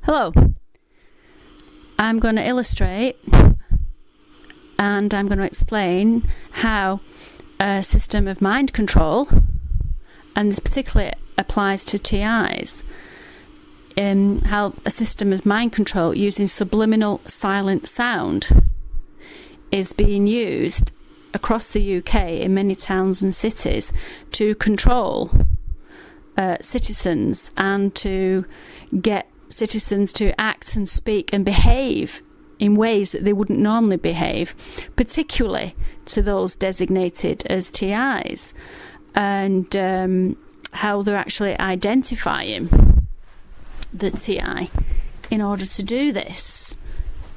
Hello. I'm going to illustrate and I'm going to explain how a system of mind control, and this particularly applies to TIs, how a system of mind control using subliminal silent sound is being used across the UK in many towns and cities to control citizens and to get citizens to act and speak and behave in ways that they wouldn't normally behave, particularly to those designated as TIs, and how they're actually identifying the TI in order to do this.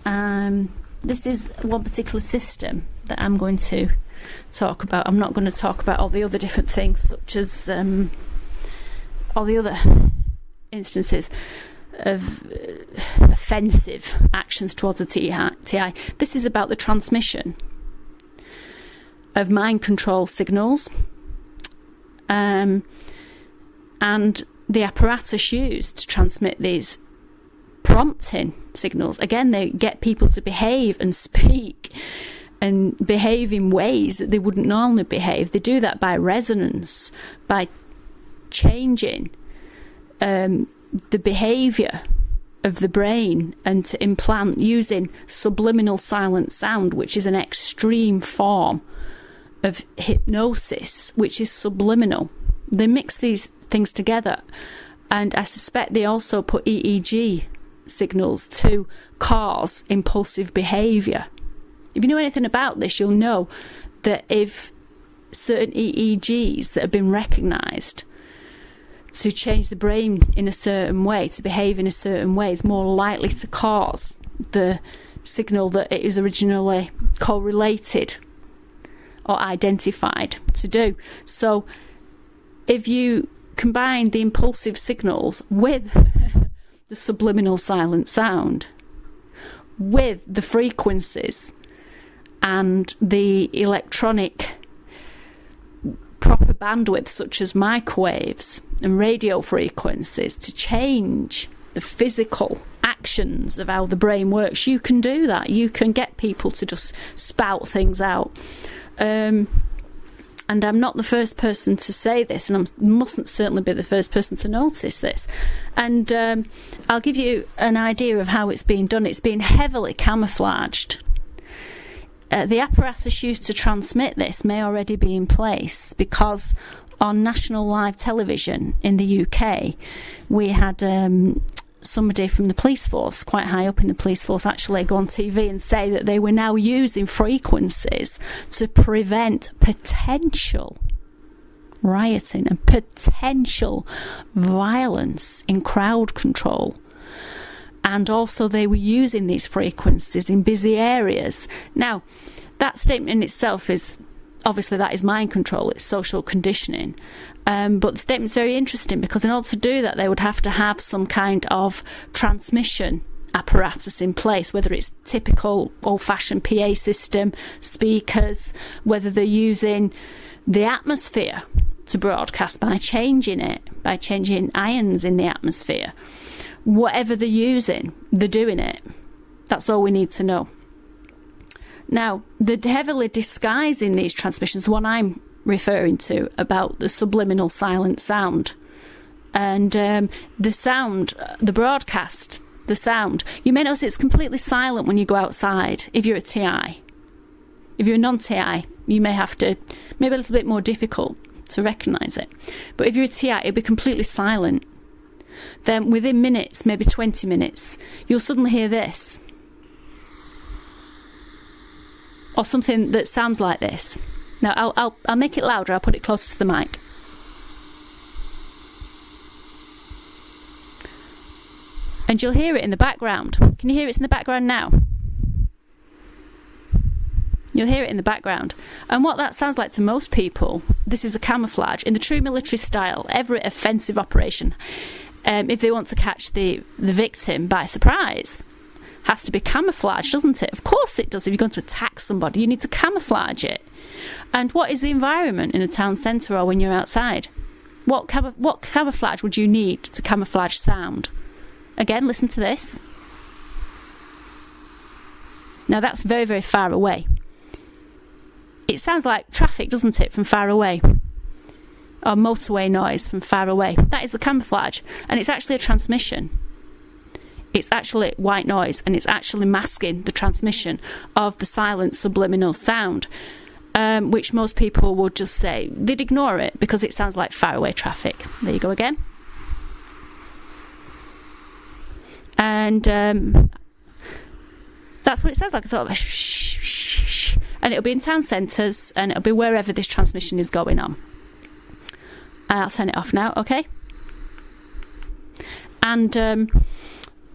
This is one particular system that I'm going to talk about. I'm not going to talk about all the other different things, such as all the other instances of offensive actions towards a TI. This is about the transmission of mind control signals and the apparatus used to transmit these prompting signals. Again, they get people to behave and speak and behave in ways that they wouldn't normally behave. They do that by resonance, by changing the behaviour of the brain, and to implant using subliminal silent sound, which is an extreme form of hypnosis, which is subliminal. They mix these things together, and I suspect they also put EEG signals to cause impulsive behaviour. If you know anything about this, you'll know that if certain EEGs that have been recognised to change the brain in a certain way, to behave in a certain way, is more likely to cause the signal that it is originally correlated or identified to do. So if you combine the impulsive signals with the subliminal silent sound, with the frequencies and the electronic proper bandwidth such as microwaves and radio frequencies to change the physical actions of how the brain works, you can do that. You can get people to just spout things out. And I'm not the first person to say this, and I mustn't certainly be the first person to notice this. And I'll give you an idea of how it's being done. It's being heavily camouflaged. The apparatus used to transmit this may already be in place, because on national live television in the UK, we had somebody from the police force, quite high up in the police force, actually go on TV and say that they were now using frequencies to prevent potential rioting and potential violence in crowd control. And also they were using these frequencies in busy areas. Now, that statement in itself is, obviously that is mind control, it's social conditioning. But the statement's very interesting, because in order to do that, they would have to have some kind of transmission apparatus in place, whether it's typical old-fashioned PA system, speakers, whether they're using the atmosphere to broadcast by changing it, by changing ions in the atmosphere. Whatever they're using, they're doing it. That's all we need to know. Now, they're heavily disguising these transmissions, the one I'm referring to about the subliminal silent sound. And the sound, the broadcast, the sound, you may notice it's completely silent when you go outside if you're a TI. If you're a non-TI, you may have to, maybe a little bit more difficult to recognise it. But if you're a TI, it'll be completely silent. Then within minutes, maybe 20 minutes, you'll suddenly hear this. Or something that sounds like this. Now, I'll make it louder, I'll put it closer to the mic. And you'll hear it in the background. Can you hear it in the background now? You'll hear it in the background. And what that sounds like to most people, this is a camouflage. In the true military style, every offensive operation, if they want to catch the victim by surprise, has to be camouflaged, doesn't it? Of course it does. If you're going to attack somebody, you need to camouflage it. And what is the environment in a town centre or when you're outside? What camouflage would you need to camouflage sound? Again, listen to this. Now that's very, very far away. It sounds like traffic, doesn't it, from far away? Or motorway noise from far away. That is the camouflage. And it's actually a transmission. It's actually white noise, and it's actually masking the transmission of the silent subliminal sound, which most people would just say, they'd ignore it because it sounds like faraway traffic. There you go again. And that's what it sounds like, sort of a shh, shh, shh. And it'll be in town centres, and it'll be wherever this transmission is going on. I'll turn it off now, okay? And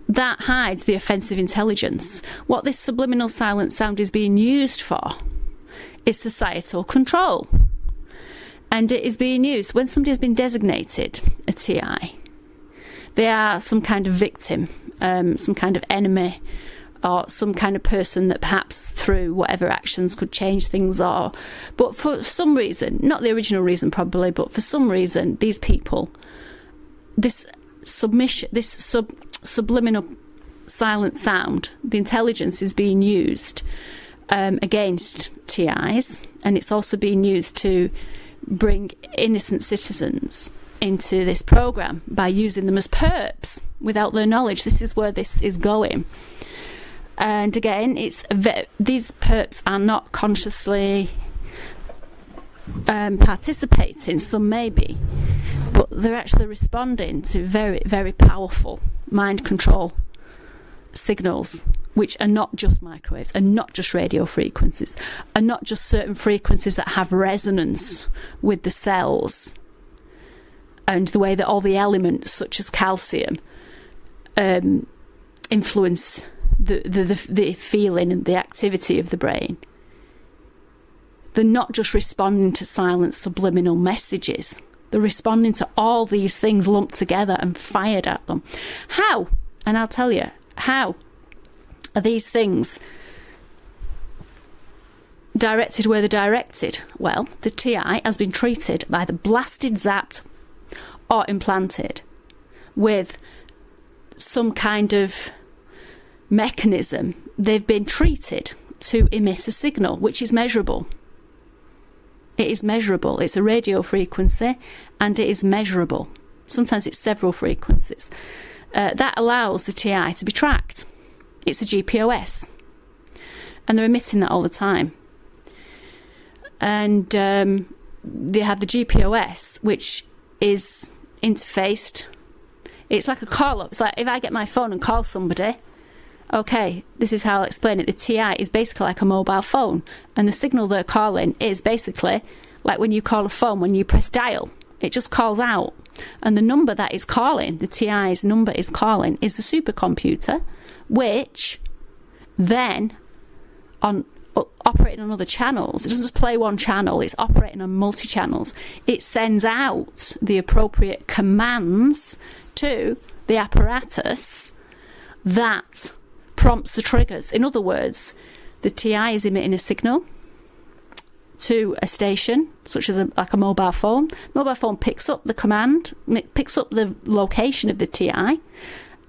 that hides the offensive intelligence. What this subliminal silent sound is being used for is societal control. And it is being used when somebody has been designated a TI. They are some kind of victim, some kind of enemy, or some kind of person that perhaps through whatever actions could change things, or but for some reason, not the original reason probably, but for some reason, these people, this subliminal silent sound, the intelligence is being used against TIs, and it's also being used to bring innocent citizens into this program by using them as perps without their knowledge. This is where this is going. And again, these perps are not consciously participating, some maybe, but they're actually responding to very, very powerful mind control signals, which are not just microwaves, are not just radio frequencies, are not just certain frequencies that have resonance with the cells, and the way that all the elements, such as calcium, influence the feeling and the activity of the brain. They're not just responding to silent subliminal messages. They're responding to all these things lumped together and fired at them. How? And I'll tell you, how are these things directed where they're directed? Well, the TI has been treated, either blasted, zapped, or implanted with some kind of mechanism. They've been treated to emit a signal which is measurable. It is measurable. It's a radio frequency, and it is measurable. Sometimes it's several frequencies. That allows the TI to be tracked. It's a GPOS, and they're emitting that all the time. And they have the GPOS, which is interfaced. It's like a call up. It's like if I get my phone and call somebody, okay, this is how I'll explain it. The TI is basically like a mobile phone, and the signal they're calling is basically like when you call a phone, when you press dial, it just calls out. And the number that is calling, the TI's number is calling, is the supercomputer, which then operating on other channels. It doesn't just play one channel, it's operating on multi-channels. It sends out the appropriate commands to the apparatus that prompts the triggers. In other words, the TI is emitting a signal to a station, such as like a mobile phone. Mobile phone picks up the command, picks up the location of the TI,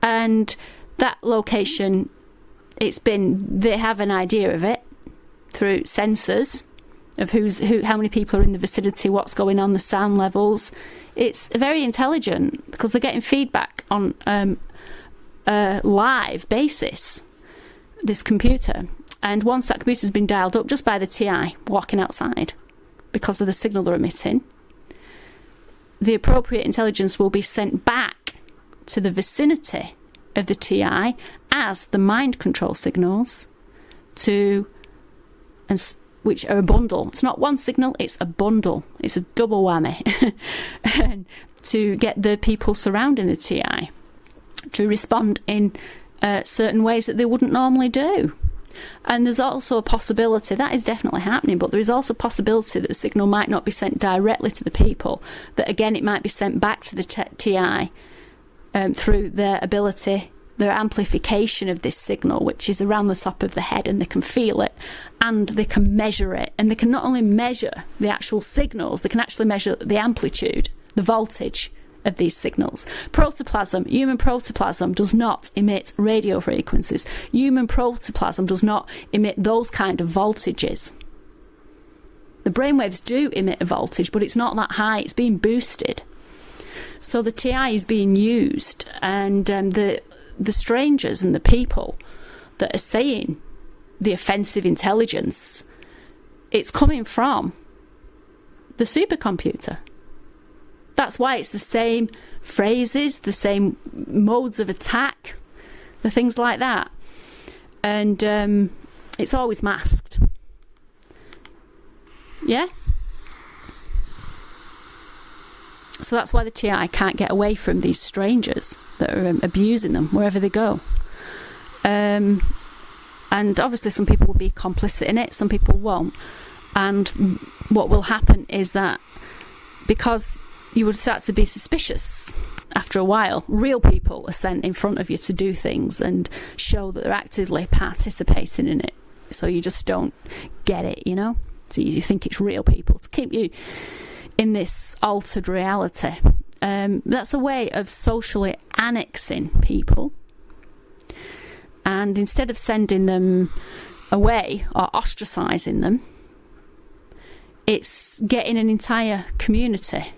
and that location, they have an idea of it through sensors of how many people are in the vicinity, what's going on, the sound levels. It's very intelligent because they're getting feedback on a live basis, this computer. And once that computer's been dialed up just by the TI walking outside, because of the signal they're emitting, the appropriate intelligence will be sent back to the vicinity of the TI as the mind control signals which are a bundle. It's not one signal, it's a bundle. It's a double whammy to get the people surrounding the TI to respond in certain ways that they wouldn't normally do. And there's also a possibility, that is definitely happening, but there is also a possibility that the signal might not be sent directly to the people, that again it might be sent back to the TI through their ability, their amplification of this signal, which is around the top of the head, and they can feel it and they can measure it. And they can not only measure the actual signals, they can actually measure the amplitude, the voltage of these signals. Protoplasm, human protoplasm does not emit radio frequencies. Human protoplasm does not emit those kind of voltages. The brainwaves do emit a voltage, but it's not that high. It's being boosted. So the TI is being used, and the strangers and the people that are saying the offensive intelligence, it's coming from the supercomputer. That's why it's the same phrases, the same modes of attack, the things like that. And it's always masked. Yeah? So that's why the TI can't get away from these strangers that are abusing them wherever they go. And obviously some people will be complicit in it, some people won't. And what will happen is that because you would start to be suspicious after a while, real people are sent in front of you to do things and show that they're actively participating in it. So you just don't get it, you know? So you think it's real people to keep you in this altered reality. That's a way of socially annexing people. And instead of sending them away or ostracising them, it's getting an entire community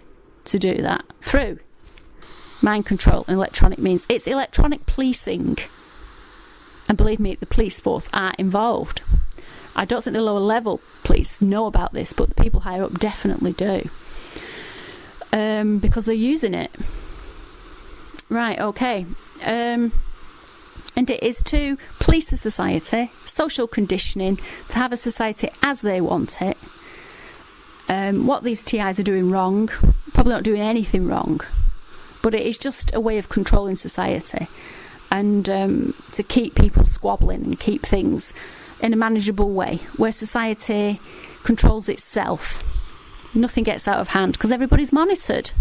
to do that through mind control and electronic means. It's electronic policing. And believe me, the police force are involved. I don't think the lower level police know about this, but the people higher up definitely do. Because they're using it. Right, okay. And it is to police the society, social conditioning, to have a society as they want it. What these TIs are doing wrong, probably not doing anything wrong, but it is just a way of controlling society and to keep people squabbling and keep things in a manageable way where society controls itself. Nothing gets out of hand because everybody's monitored.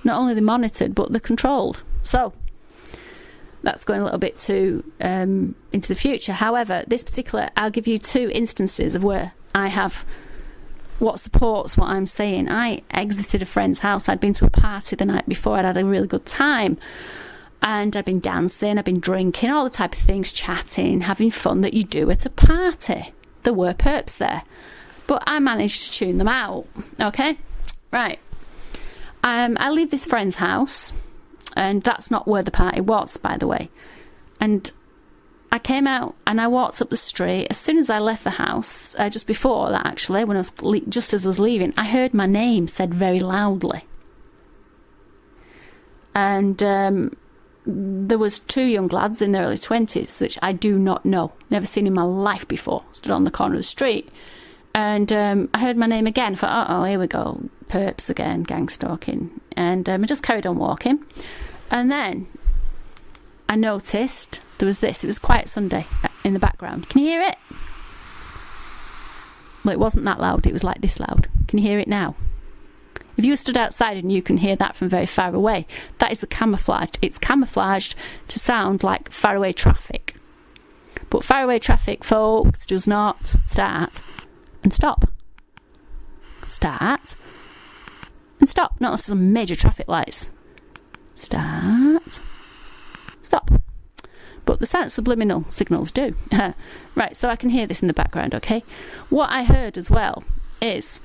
Not only they're monitored, but they're controlled. So that's going a little bit too into the future. However, this particular, I'll give you two instances of where I have what supports what I'm saying. I exited a friend's house. I'd been to a party the night before. I'd had a really good time. And I'd been dancing, I'd been drinking, all the type of things, chatting, having fun that you do at a party. There were perps there. But I managed to tune them out. Okay? Right. I leave this friend's house. And that's not where the party was, by the way. And I came out and I walked up the street. As soon as I left the house, just before that actually, when I was just as I was leaving, I heard my name said very loudly. And there was two young lads in their early 20s, which I do not know. Never seen in my life before. Stood on the corner of the street. And I heard my name again. Thought, uh-oh, here we go. Perps again, gang stalking. And I just carried on walking. And then I noticed there was this. It was Quiet Sunday in the background. Can you hear it? Well, it wasn't that loud. It was like this loud. Can you hear it now? If you stood outside and you can hear that from very far away, that is the camouflage. It's camouflaged to sound like faraway traffic. But faraway traffic, folks, does not start and stop. Start and stop. Not unless some major traffic lights. Start. Stop. But the subliminal signals do. Right, so I can hear this in the background, okay? What I heard as well is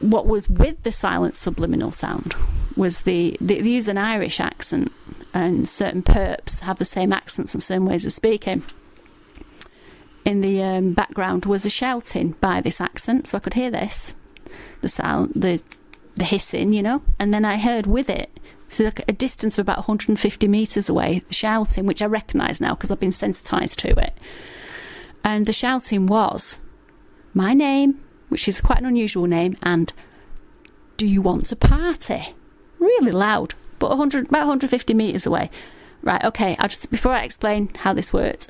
what was with the silent subliminal sound was they use an Irish accent, and certain perps have the same accents and same ways of speaking. In the background was a shouting by this accent, so I could hear this, the sound, the hissing, you know, and then I heard with it, so like a distance of about 150 metres away, the shouting, which I recognise now because I've been sensitised to it. And the shouting was my name, which is quite an unusual name, and do you want to party? Really loud, but about 150 metres away. Right, okay, before I explain how this works,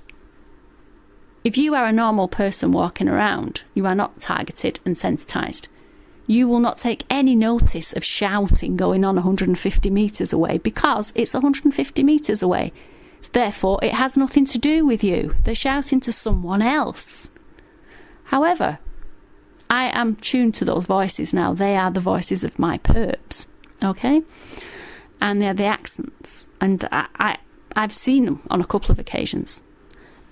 if you are a normal person walking around, you are not targeted and sensitised. You will not take any notice of shouting going on 150 metres away because it's 150 metres away. So therefore, it has nothing to do with you. They're shouting to someone else. However, I am tuned to those voices now. They are the voices of my perps. okay? And they're the accents. And I've seen them on a couple of occasions.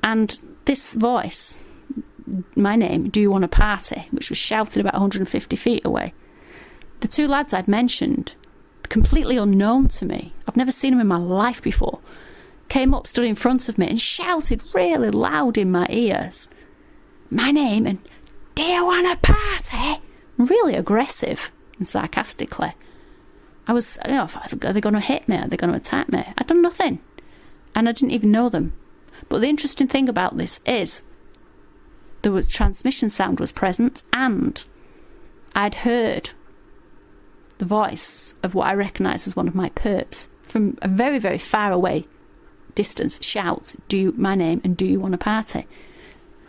And this voice, my name, do you want a party, which was shouted about 150 feet away. The two lads I'd mentioned, completely unknown to me, I've never seen them in my life before, came up, stood in front of me and shouted really loud in my ears, my name, and do you want a party? Really aggressive and sarcastically. I was, are they going to hit me? Are they going to attack me? I'd done nothing. And I didn't even know them. But the interesting thing about this is there was transmission sound was present, and I'd heard the voice of what I recognise as one of my perps from a very, very far away distance shout, my name, and do you want a party?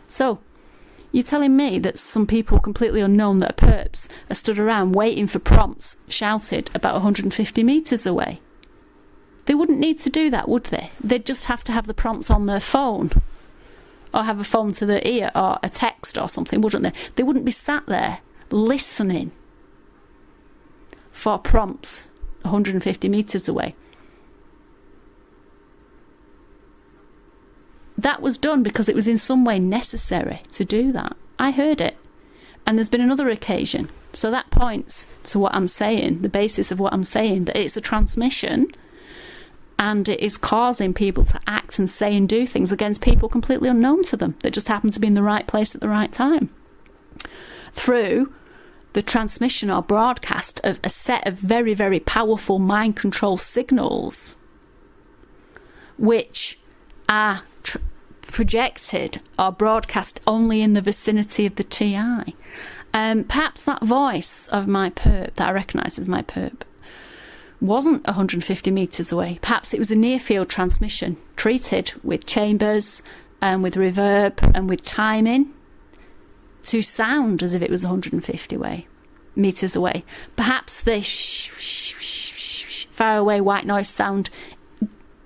So you're telling me that some people completely unknown that are perps are stood around waiting for prompts shouted about 150 metres away? They wouldn't need to do that, would they? They'd just have to have the prompts on their phone, or have a phone to their ear, or a text or something, wouldn't they? They wouldn't be sat there listening for prompts 150 metres away. That was done because it was in some way necessary to do that. I heard it. And there's been another occasion. So that points to what I'm saying, the basis of what I'm saying, that it's a transmission, and it is causing people to act and say and do things against people completely unknown to them, that just happen to be in the right place at the right time, through the transmission or broadcast of a set of very, very powerful mind control signals, which are projected or broadcast only in the vicinity of the TI. Perhaps that voice of my perp, that I recognise as my perp, wasn't 150 metres away. Perhaps it was a near-field transmission, treated with chambers and with reverb and with timing to sound as if it was 150 metres away. Perhaps the far away white noise sound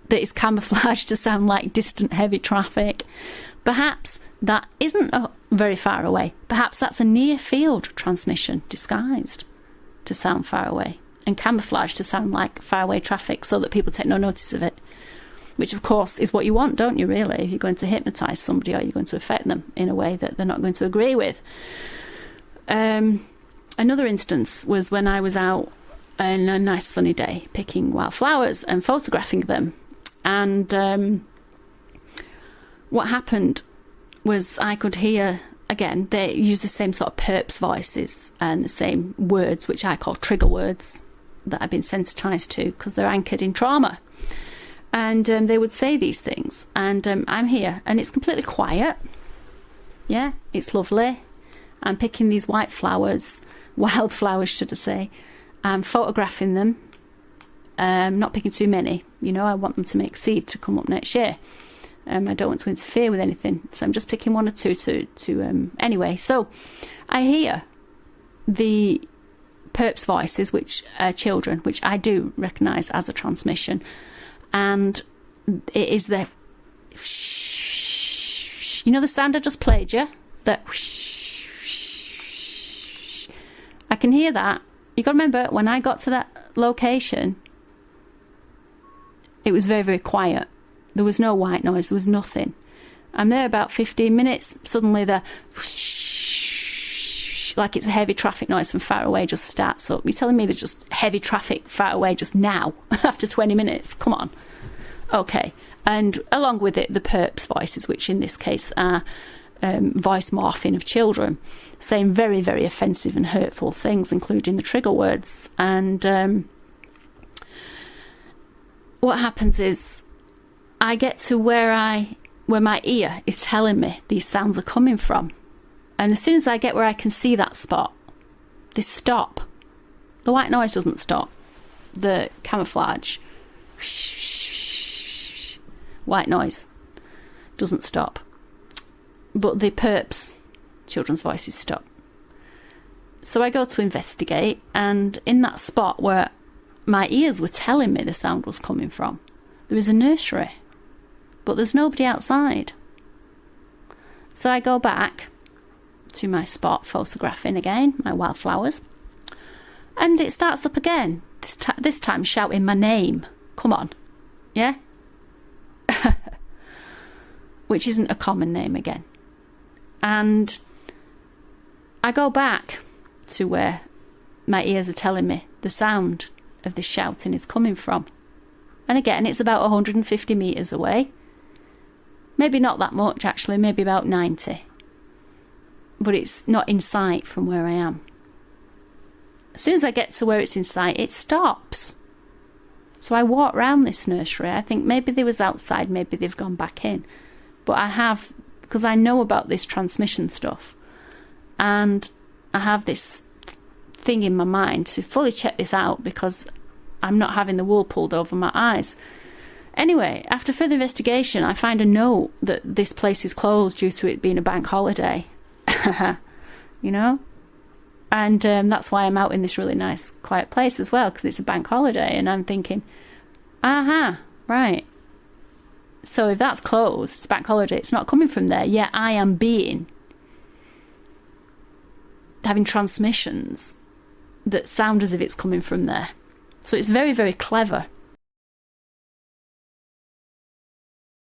that is camouflaged to sound like distant heavy traffic. Perhaps that isn't very far away. Perhaps that's a near-field transmission disguised to sound far away and camouflaged to sound like faraway traffic so that people take no notice of it, which of course is what you want, don't you, really, if you're going to hypnotise somebody or you're going to affect them in a way that they're not going to agree with. Another instance was when I was out on a nice sunny day picking wildflowers and photographing them, and what happened was I could hear, again, they use the same sort of perps voices and the same words, which I call trigger words, that I've been sensitised to because they're anchored in trauma. And they would say these things, and I'm here, and it's completely quiet. Yeah, it's lovely. I'm picking these wildflowers, should I say. I'm photographing them. Not picking too many. I want them to make seed to come up next year. I don't want to interfere with anything, so I'm just picking one or two to anyway. So I hear the perps voices, which are children, which I do recognise as a transmission, and it is the the sound I just played you, that I can hear that. You got to remember, when I got to that location, it was very, very quiet. There was no white noise, there was nothing. I'm there about 15 minutes, suddenly the like it's a heavy traffic noise from far away just starts up. You're telling me there's just heavy traffic far away just now, after 20 minutes? Come on. Okay. And along with it, the perps voices, which in this case are voice morphing of children, saying very, very offensive and hurtful things, including the trigger words. And what happens is I get to where my ear is telling me these sounds are coming from. And as soon as I get where I can see that spot, they stop. The white noise doesn't stop. The camouflage, white noise, doesn't stop. But the perps, children's voices, stop. So I go to investigate, and in that spot where my ears were telling me the sound was coming from, there is a nursery, but there's nobody outside. So I go back to my spot, photographing again my wildflowers, and it starts up again. this time shouting my name. Come on. Yeah? Which isn't a common name again. And I go back to where my ears are telling me the sound of this shouting is coming from. And again, it's about 150 metres away. Maybe not that much, actually, maybe about 90. But it's not in sight from where I am. As soon as I get to where it's in sight, it stops. So I walk round this nursery. I think maybe they was outside, maybe they've gone back in. But I have, because I know about this transmission stuff, and I have this thing in my mind to fully check this out because I'm not having the wool pulled over my eyes. Anyway, after further investigation, I find a note that this place is closed due to it being a bank holiday. You know? And that's why I'm out in this really nice, quiet place as well, because it's a bank holiday. And I'm thinking, right. So if that's closed, it's bank holiday, it's not coming from there. Yet I am having transmissions that sound as if it's coming from there. So it's very, very clever.